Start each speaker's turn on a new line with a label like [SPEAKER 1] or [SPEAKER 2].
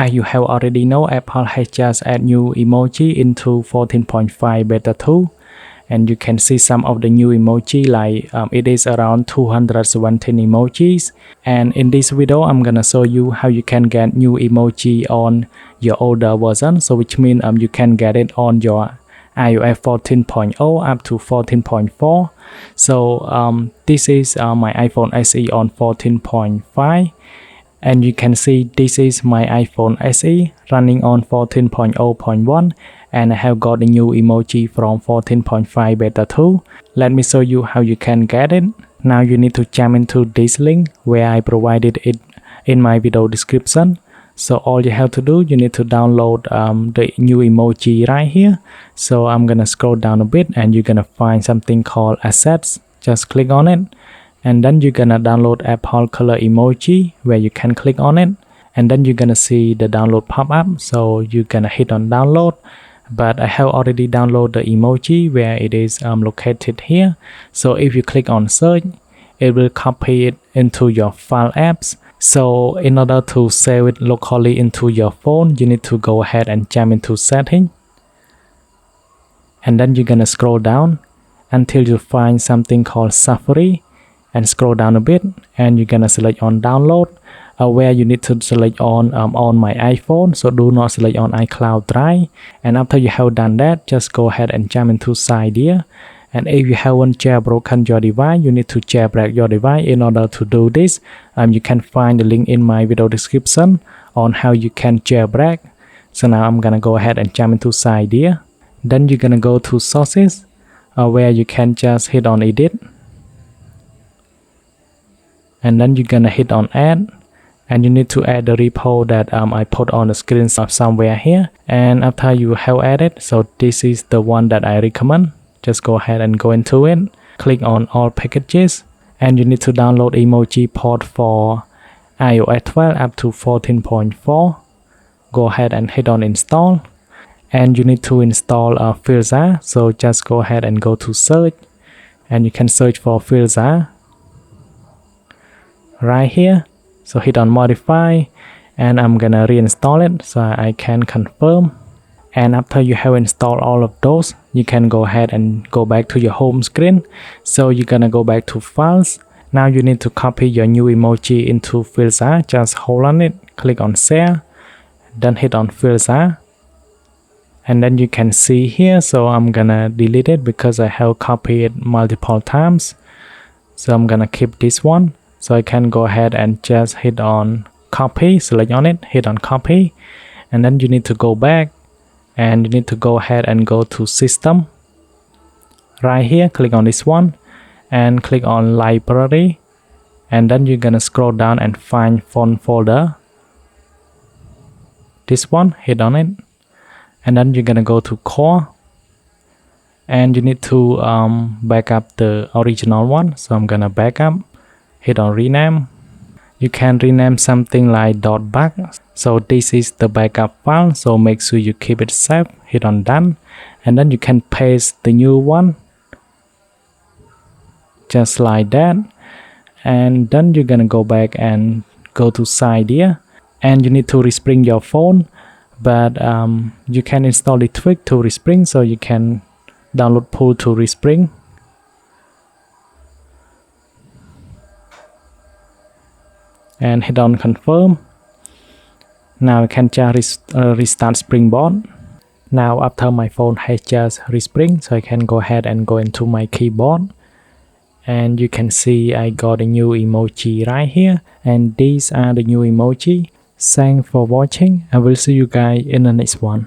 [SPEAKER 1] As you have already know, Apple has just added new emoji into 14.5 beta 2, and you can see some of the new emoji, like it is around 217 emojis. And in this video I'm gonna show you how you can get new emoji on your older version, so which means you can get it on your iOS 14.0 up to 14.4. So this is my iPhone SE on 14.5, and you can see this is my iPhone SE running on 14.0.1, and I have got a new emoji from 14.5 beta 2. Let me show you how you can get it. Now you need to jump into this link where I provided it in my video description. So all you have to do, you need to download the new emoji right here. So I'm gonna scroll down a bit and you're gonna find something called assets. Just click on it, and then you're gonna download Apple color emoji where you can click on it, and then you're gonna see the download pop up. So you're gonna hit on download, but I have already downloaded the emoji where it is located here. So if you click on search, it will copy it into your file apps. So in order to save it locally into your phone, you need to go ahead and jump into setting, and then you're gonna scroll down until you find something called Safari, and scroll down a bit, and you're gonna select on download, where you need to select on my iPhone. So do not select on iCloud Drive. And after you have done that, just go ahead and jump into Cydia. And if you haven't jailbroken your device, you need to jailbreak your device. In order to do this, you can find the link in my video description on how you can jailbreak. So now I'm gonna go ahead and jump into Cydia. Then you're gonna go to sources, where you can just hit on edit, and then you're gonna hit on add, and you need to add the repo that I put on the screen somewhere here. And after you have added, so this is the one that I recommend. Just go ahead and go into it, click on all packages, and you need to download emoji port for iOS 12 up to 14.4. Go ahead and hit on install, and you need to install Filza. So just go ahead and go to search, and you can search for Filza right here. So hit on modify, and I'm gonna reinstall it so I can confirm. And after you have installed all of those, you can go ahead and go back to your home screen. So you're gonna go back to files. Now you need to copy your new emoji into Filza. Just hold on it, click on share, then hit on Filza, and then you can see here. So I'm gonna delete it because I have copied it multiple times. So I'm gonna keep this one. So I can go ahead and just hit on copy, select on it, hit on copy, and then you need to go back, and you need to go ahead and go to system right here, click on this one and click on library, and then you're gonna scroll down and find font folder, this one, hit on it, and then you're gonna go to core, and you need to back up the original one. So I'm gonna back up, hit on rename. You can rename something like .back. So this is the backup file, so make sure you keep it safe. Hit on done, and then you can paste the new one just like that. And then you're gonna go back and go to Cydia, and you need to respring your phone, but you can install the tweak to respring, so you can download pull to respring. And hit on confirm. Now I can just restart Springboard. Now after my phone has just respring, so I can go ahead and go into my keyboard, and you can see I got a new emoji right here, and these are the new emoji. Thanks for watching. I will see you guys in the next one.